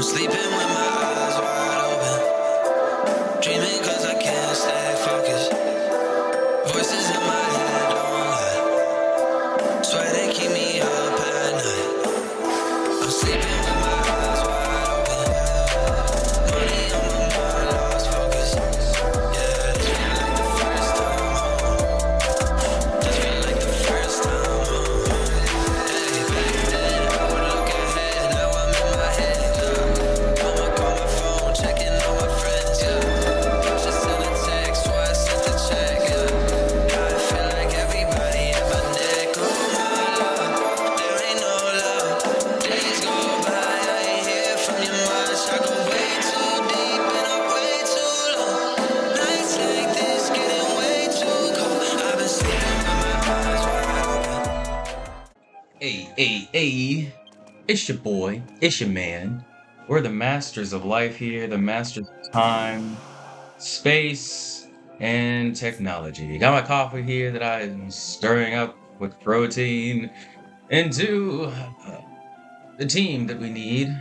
I'm sleeping with my eyes wide open, dreaming cause I can't stay focused. Voices in my head don't lie, swear they keep me up at night. I'm sleeping with my eyes wide open, money on my mind, lost focus. Yeah, this feel like the first time home, this feel like the first time home. Hey, back then I would look ahead, now I'm in my head. I'ma call my phone, checking on my friends, yeah. Just sent a text, so I sent the check, yeah. Now I feel like everybody at my neck. Oh my love, there ain't no love. Days go by, I ain't hear from you much. I go way too deep and I'm way too long. Nights like this getting way too cold. I've been sleeping with my eyes wide open. Hey, it's your boy, it's your man. We're the masters of life here, the masters of time, space, and technology. Got my coffee here that I'm stirring up with protein into the team that we need.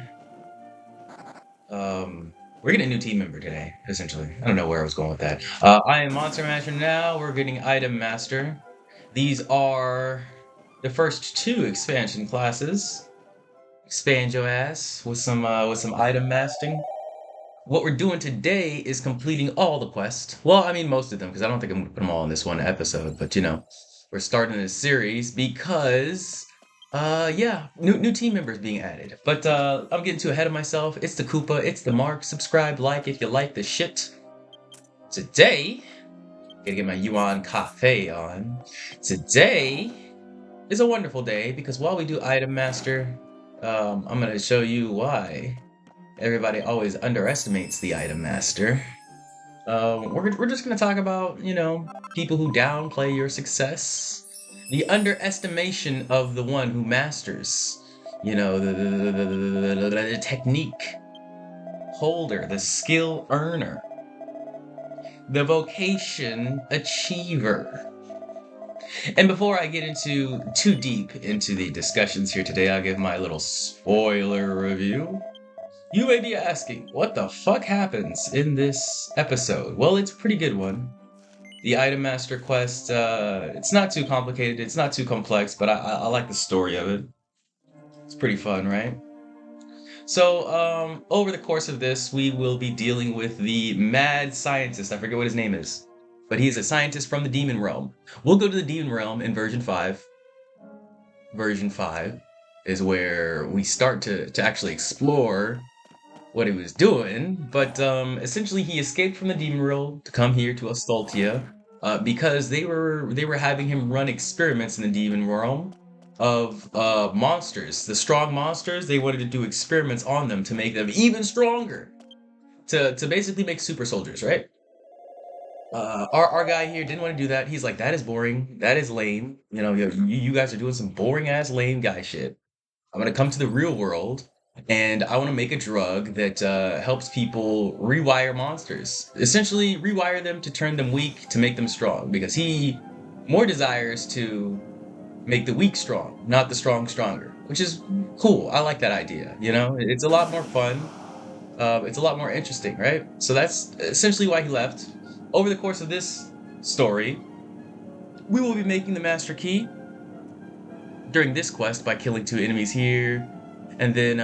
We're getting a new team member today, essentially. I don't know where I was going with that. I am Monster Master now. We're getting Item Master. These are the first two expansion classes. Expand your ass with some item masting. What we're doing today is completing all the quests. Well, I mean most of them, because I don't think I'm gonna put them all in this one episode. But we're starting this series because, yeah, new team members being added. But I'm getting too ahead of myself. It's the Koopa, it's the Mark. Subscribe, like if you like the shit. Today, gotta get my Yuan Cafe on. Today is a wonderful day because while we do Item Master, I'm going to show you why everybody always underestimates the Item Master. We're just going to talk about, people who downplay your success. The underestimation of the one who masters, the technique holder, the skill earner, the vocation achiever. And before I get too deep into the discussions here today, I'll give my little spoiler review. You may be asking, what the fuck happens in this episode? Well, it's a pretty good one. The Item Master quest, it's not too complicated, it's not too complex, but I like the story of it. It's pretty fun, right? So, over the course of this, we will be dealing with the mad scientist. I forget what his name is, but he's a scientist from the Demon Realm. We'll go to the Demon Realm in version 5. Version 5 is where we start to actually explore what he was doing, but essentially he escaped from the Demon Realm to come here to Astoltia because they were having him run experiments in the Demon Realm of monsters. The strong monsters, they wanted to do experiments on them to make them even stronger, to basically make super soldiers, right? Our guy here didn't want to do that. He's like, that is boring, that is lame. You guys are doing some boring ass lame guy shit. I'm gonna come to the real world and I want to make a drug that helps people rewire monsters, essentially rewire them to turn them weak to make them strong, because he more desires to make the weak strong, not the strong stronger, which is cool. I like that idea. It's a lot more fun. It's a lot more interesting, right? So that's essentially why he left. Over the course of this story, we will be making the Master Key during this quest by killing 2 enemies here, and then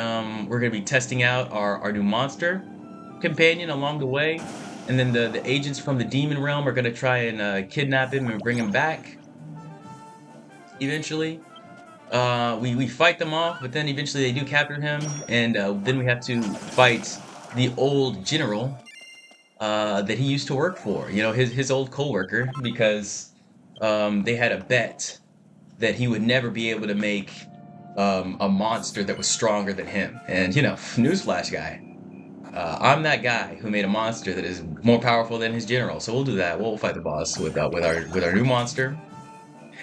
we're going to be testing out our new monster companion along the way, and then the agents from the Demon Realm are going to try and kidnap him and bring him back. Eventually, we fight them off, but then eventually they do capture him, and then we have to fight the old general that he used to work for, his old co-worker, because they had a bet that he would never be able to make a monster that was stronger than him. And newsflash guy, I'm that guy who made a monster that is more powerful than his general. So we'll do that. We'll fight the boss with our new monster.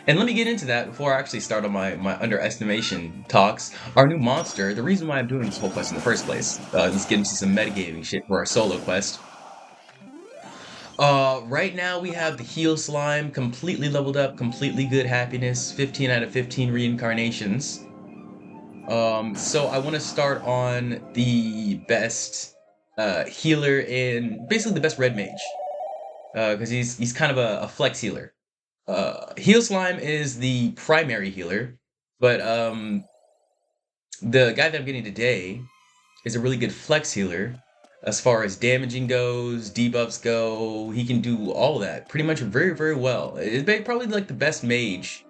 And let me get into that before I actually start on my underestimation talks. Our new monster, the reason why I'm doing this whole quest in the first place, let's get into some metagaming shit for our solo quest. Right now we have the Heal Slime completely leveled up, completely good happiness, 15 out of 15 reincarnations. So I want to start on the best healer in basically the best red mage, because he's kind of a flex healer. Heal Slime is the primary healer, but the guy that I'm getting today is a really good flex healer as far as damaging goes, debuffs go. He can do all that pretty much very, very well. It's probably like the best mage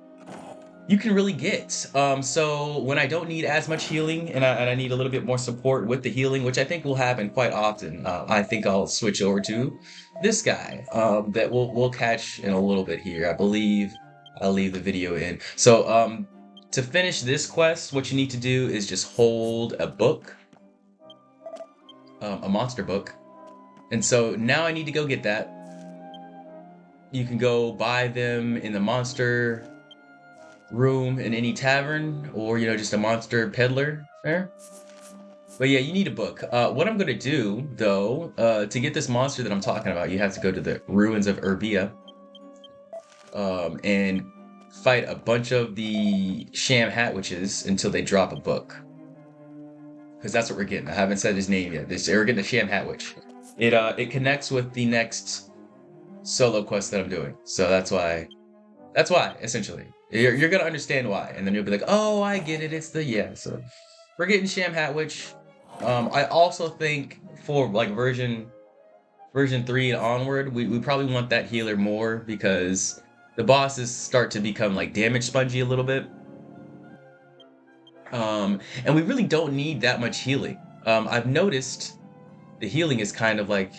you can really get. So when I don't need as much healing and I need a little bit more support with the healing, which I think will happen quite often, I think I'll switch over to this guy that we'll catch in a little bit here. I believe I'll leave the video in. So to finish this quest, what you need to do is just hold a book, a monster book. And so now I need to go get that. You can go buy them in the monster room in any tavern, or just a monster peddler there. But yeah, you need a book. What I'm gonna do though, to get this monster that I'm talking about, you have to go to the ruins of Urbia, and fight a bunch of the sham hat witches until they drop a book. Because that's what we're getting. I haven't said his name yet. We're getting the sham hat witch. It connects with the next solo quest that I'm doing. So that's why essentially. You're gonna understand why, and then you'll be like, "Oh, I get it. It's the yeah." So we're getting Sham Hat Witch. I also think for like version 3 and onward, we probably want that healer more because the bosses start to become like damage spongy a little bit. And we really don't need that much healing. I've noticed the healing is kind of like,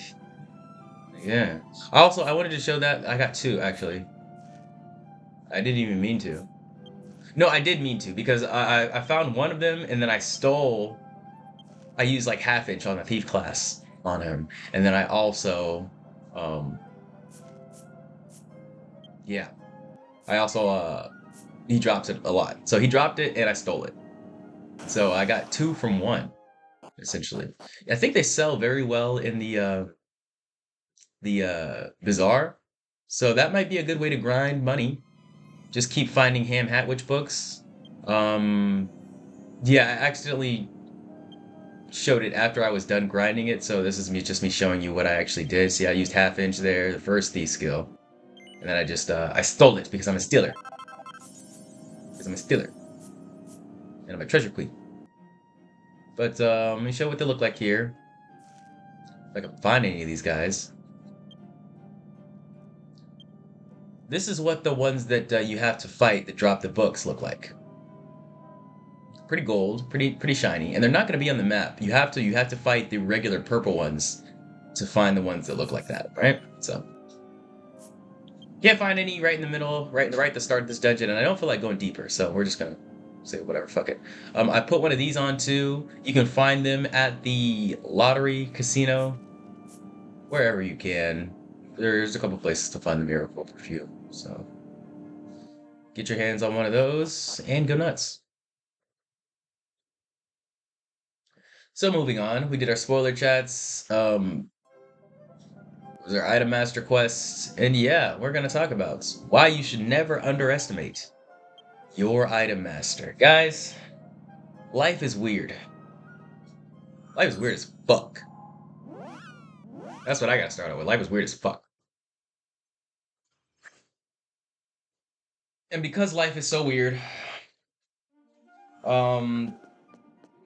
yeah. Also, I wanted to show that I got 2 actually. I didn't even mean to. No, I did mean to because I found one of them and then I used like half inch on a thief class on him, and then I also yeah, I also he drops it a lot, so he dropped it and I stole it, so I got 2 from 1 essentially. I think they sell very well in the bazaar, so that might be a good way to grind money. Just keep finding Ham Hatwitch books. Yeah, I accidentally showed it after I was done grinding it, so this is just me showing you what I actually did. See, I used half inch there, the first thief skill, and then I just I stole it because I'm a stealer. Because I'm a stealer, and I'm a treasure queen. But let me show what they look like here. If I can find any of these guys. This is what the ones that you have to fight that drop the books look like. Pretty gold, pretty shiny, and they're not going to be on the map. You have to fight the regular purple ones to find the ones that look like that, right? So can't find any right in the middle, right at the start of this dungeon, and I don't feel like going deeper, so we're just gonna say whatever, fuck it. I put one of these on too. You can find them at the lottery casino, wherever you can. There's a couple places to find the miracle perfume, so get your hands on one of those and go nuts. So moving on, we did our spoiler chats. Was our item master quests, and yeah, we're gonna talk about why you should never underestimate your item master. Guys, life is weird. Life is weird as fuck. That's what I gotta start out with. Life is weird as fuck. And because life is so weird,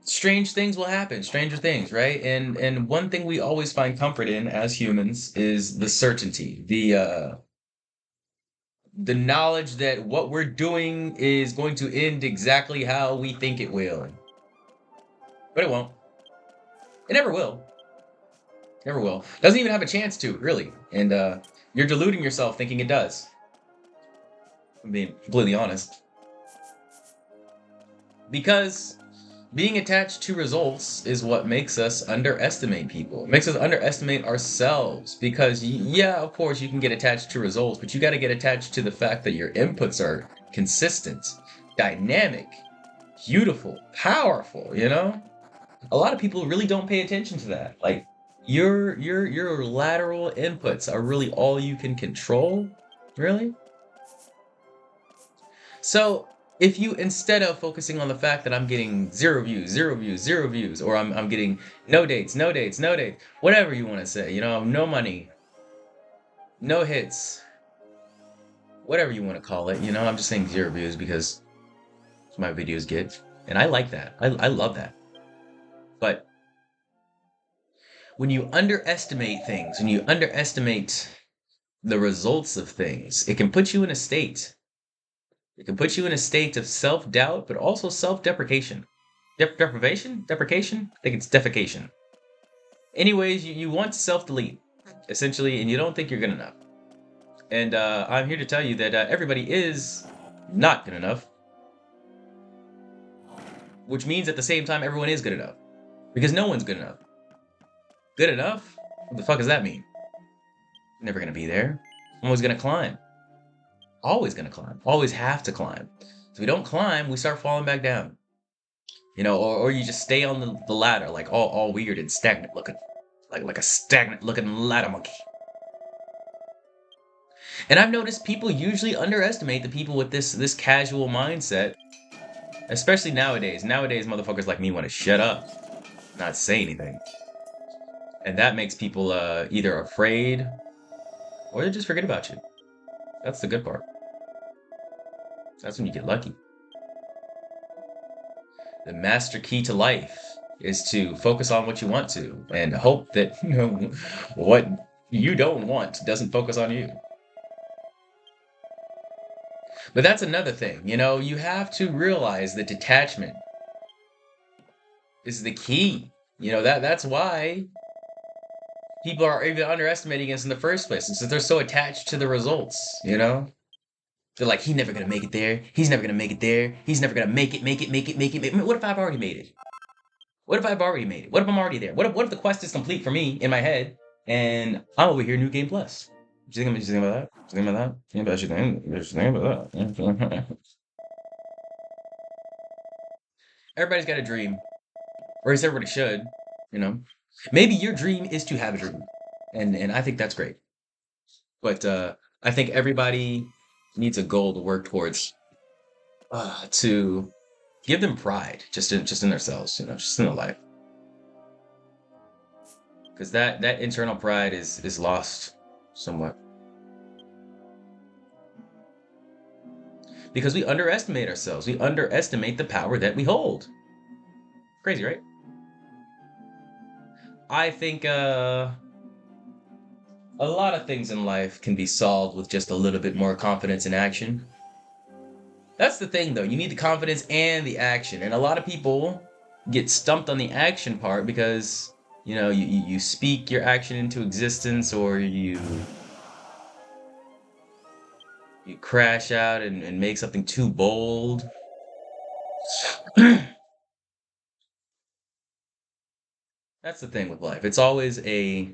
strange things will happen, stranger things, right? And one thing we always find comfort in as humans is the certainty, the knowledge that what we're doing is going to end exactly how we think it will. But it won't. It never will. Never will. Doesn't even have a chance to, really. And you're deluding yourself thinking it does. I'm being completely honest. Because being attached to results is what makes us underestimate people. It makes us underestimate ourselves. Because, yeah, of course, you can get attached to results, but you got to get attached to the fact that your inputs are consistent, dynamic, beautiful, powerful, you know? A lot of people really don't pay attention to that. Like, your lateral inputs are really all you can control? Really? So, If you, instead of focusing on the fact that I'm getting 0 views, 0 views, 0 views, or I'm getting no dates, no dates, no dates, whatever you want to say, no money, no hits, whatever you want to call it, I'm just saying 0 views because my videos get, and I like that. I love that. But when you underestimate things, when you underestimate the results of things, it can put you in a state. It can put you in a state of self-doubt, but also self-deprecation. Deprivation? Deprecation? I think it's defecation. Anyways, you want to self-delete, essentially, and you don't think you're good enough. And I'm here to tell you that everybody is not good enough. Which means at the same time, everyone is good enough. Because no one's good enough. Good enough? What the fuck does that mean? Never gonna be there. I'm always gonna climb. Always gonna climb. Always have to climb. If we don't climb, we start falling back down. Or you just stay on the ladder, like all weird and stagnant looking. Like a stagnant looking ladder monkey. And I've noticed people usually underestimate the people with this casual mindset. Especially nowadays. Nowadays, motherfuckers like me want to shut up. Not say anything. And that makes people either afraid or they just forget about you. That's the good part. That's when you get lucky. The master key to life is to focus on what you want to and hope that what you don't want doesn't focus on you. But that's another thing, you have to realize that detachment is the key. That's why people are even underestimating us in the first place, since they're so attached to the results, They're like, he's never gonna make it there. He's never gonna make it there. He's never gonna make it. What if I've already made it? What if I've already made it? What if I'm already there? What if the quest is complete for me in my head and I'm over here New Game Plus? What you think about that? What you think about that? Think about that. Everybody's got a dream. Or at least everybody should, Maybe your dream is to have a dream. And I think that's great. But I think everybody needs a goal to work towards, to give them pride just in themselves, just in their life. Because that internal pride is lost somewhat. Because we underestimate ourselves. We underestimate the power that we hold. Crazy, right? I think a lot of things in life can be solved with just a little bit more confidence and action. That's the thing, though. You need the confidence and the action. And a lot of people get stumped on the action part because, you speak your action into existence, or you crash out and make something too bold. That's the thing with life. It's always a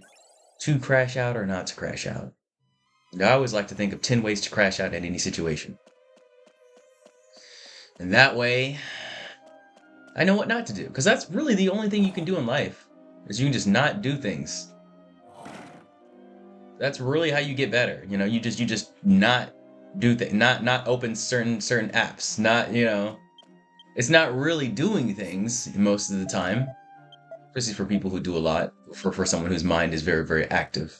to crash out or not to crash out. I always like to think of 10 ways to crash out in any situation. And that way, I know what not to do. Because that's really the only thing you can do in life, is you can just not do things. That's really how you get better. You just not do things, not open certain apps, not, it's not really doing things most of the time. Especially for people who do a lot, for someone whose mind is very, very active.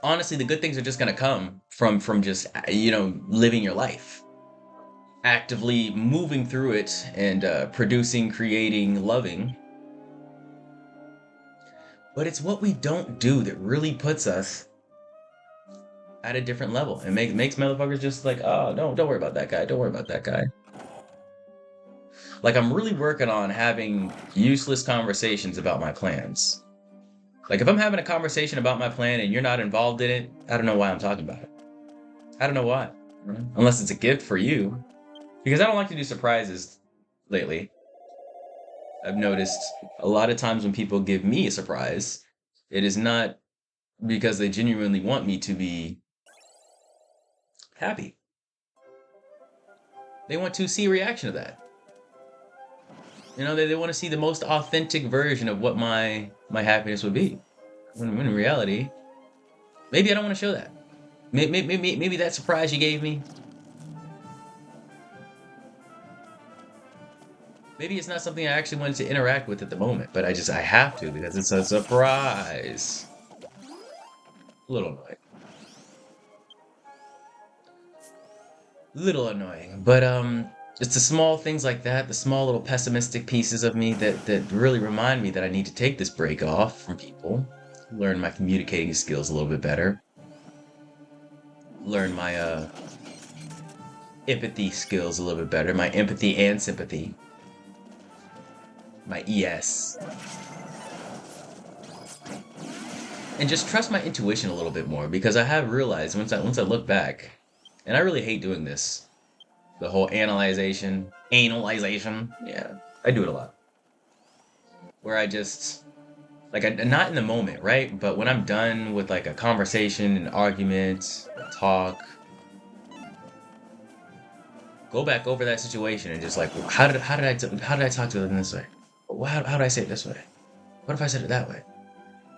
Honestly, the good things are just going to come from just, living your life. Actively moving through it and producing, creating, loving. But it's what we don't do that really puts us at a different level. And makes motherfuckers just like, oh, don't worry about that guy. Don't worry about that guy. Like, I'm really working on having useless conversations about my plans. Like, if I'm having a conversation about my plan and you're not involved in it, I don't know why I'm talking about it. I don't know why. Unless it's a gift for you. Because I don't like to do surprises lately. I've noticed a lot of times when people give me a surprise, it is not because they genuinely want me to be happy. They want to see a reaction to that. They want to see the most authentic version of what my happiness would be. When in reality, maybe I don't want to show that. Maybe that surprise you gave me. Maybe it's not something I actually wanted to interact with at the moment, but I have to because it's a surprise. A little annoying. Little annoying, but it's the small things like that, the small little pessimistic pieces of me that really remind me that I need to take this break off from people, learn my communicating skills a little bit better, learn my empathy skills a little bit better, my empathy and sympathy, my ES, and just trust my intuition a little bit more because I have realized once I look back, and I really hate doing this, the whole analyzation, yeah, I do it a lot, where I just like not in the moment, right? But when I'm done with like a conversation, an argument, a talk, go back over that situation and just like, how did I talk to them this way? How did I say it this way? What if I said it that way?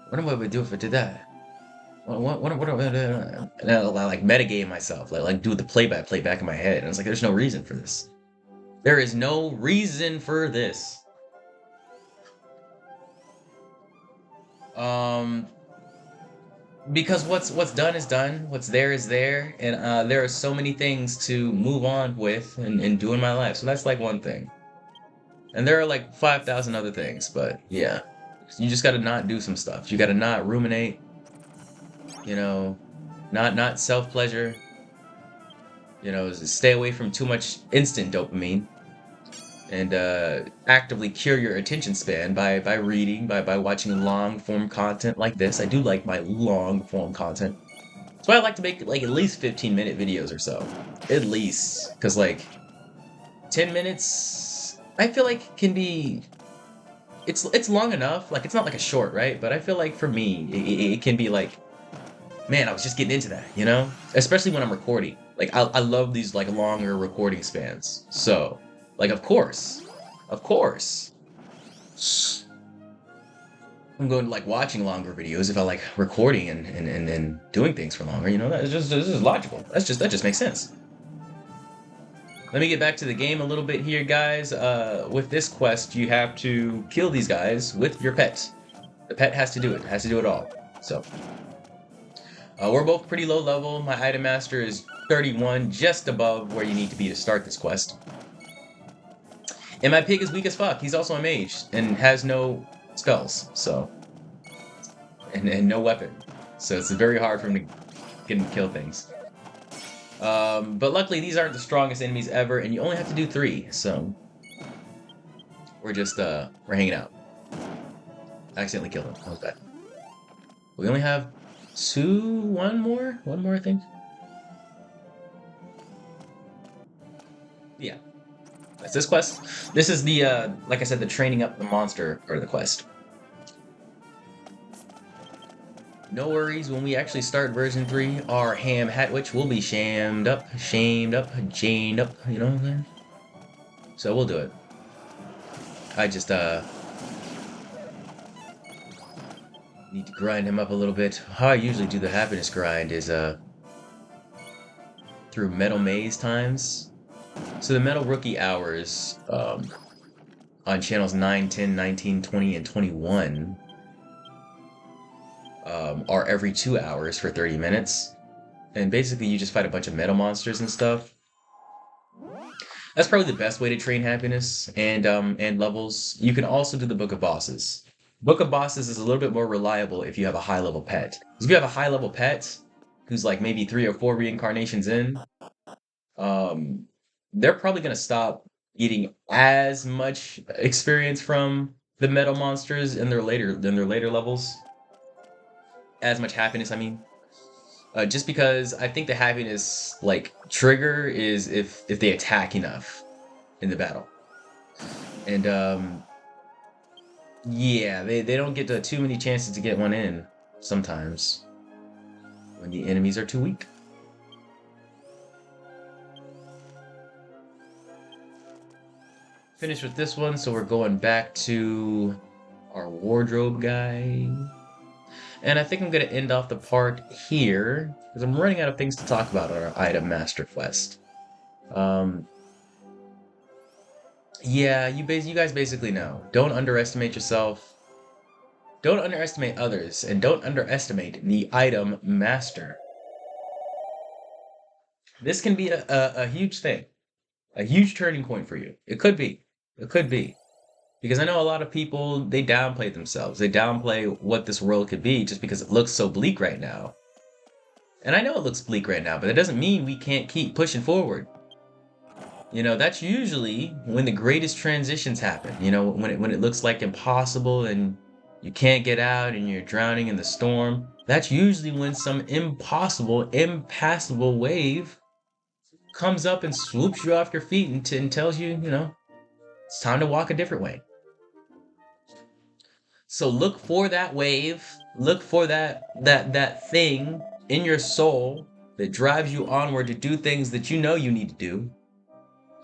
What am I gonna do if I did that? What and I'll like metagame myself, like do the play by play back in my head, and it's like there's no reason for this. There is no reason for this. Um, because what's done is done, what's there is there, and there are so many things to move on with and do in my life. So that's like one thing, and there are like 5,000 other things. But yeah, you just got to not do some stuff. You got to not ruminate. You know, not self pleasure. You know, stay away from too much instant dopamine, and actively cure your attention span by reading, by watching long form content like this. I do like my long form content. That's why I like to make like at least 15-minute videos or so. At least. Because like 10 minutes I feel like can be it's long enough. Like it's not like a short, right? But I feel like for me it can be like, man, I was just getting into that, you know? Especially when I'm recording. Like I love these like longer recording spans. So, like of course, I'm going to like watching longer videos if I like recording and doing things for longer. You know, that's just this is logical. That just makes sense. Let me get back to the game a little bit here, guys. With this quest, you have to kill these guys with your pet. The pet has to do it. Has to do it all. So, we're both pretty low level. My item master is 31, just above where you need to be to start this quest. And my pig is weak as fuck. He's also a mage and has no spells, so and no weapon. So it's very hard for him to get him to kill things. But luckily these aren't the strongest enemies ever, and you only have to do 3, so we're just we're hanging out. I accidentally killed him. That was bad. We only have one more I think. Yeah. That's this quest. This is the like I said, the training up the monster part of the quest. No worries, when we actually start version 3, our ham hatwitch will be shamed up, chained up, you know what I'm saying? So we'll do it. I just need to grind him up a little bit. How I usually do the happiness grind is through metal maze times. So the metal rookie hours on channels 9, 10, 19, 20, and 21 are every 2 hours for 30 minutes. And basically you just fight a bunch of metal monsters and stuff. That's probably the best way to train happiness and levels. You can also do the Book of Bosses. Book of Bosses is a little bit more reliable if you have a high level pet. If you have a high level pet who's like maybe 3 or 4 reincarnations in, um, they're probably gonna stop getting as much experience from the metal monsters in their later levels. As much happiness, I mean. Just because I think the happiness like trigger is if they attack enough in the battle, and yeah, they don't get too many chances to get one in sometimes when the enemies are too weak. Finished with this one, so we're going back to our wardrobe guy. And I think I'm going to end off the part here because I'm running out of things to talk about on our item master quest. Yeah, you guys basically know. Don't underestimate yourself. Don't underestimate others, and don't underestimate the item master. This can be a huge thing, a huge turning point for you. It could be. It could be. Because I know a lot of people, they downplay themselves. They downplay what this world could be just because it looks so bleak right now. And I know it looks bleak right now, but that doesn't mean we can't keep pushing forward. You know, that's usually when the greatest transitions happen. You know, when it looks like impossible and you can't get out and you're drowning in the storm. That's usually when some impossible, impassable wave comes up and swoops you off your feet and tells you, you know, it's time to walk a different way. So look for that wave, look for that thing in your soul that drives you onward to do things that you know you need to do.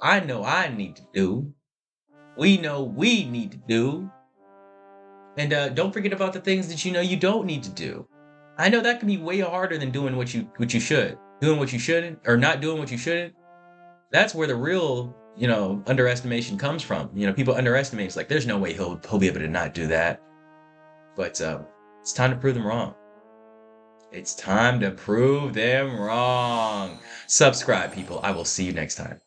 I know I need to do. We know we need to do. And don't forget about the things that you know you don't need to do. I know that can be way harder than doing what you should. Doing what you shouldn't or not doing what you shouldn't. That's where the real, you know, underestimation comes from. You know, people underestimate. It's like there's no way he'll be able to not do that. But it's time to prove them wrong. It's time to prove them wrong. Subscribe, people. I will see you next time.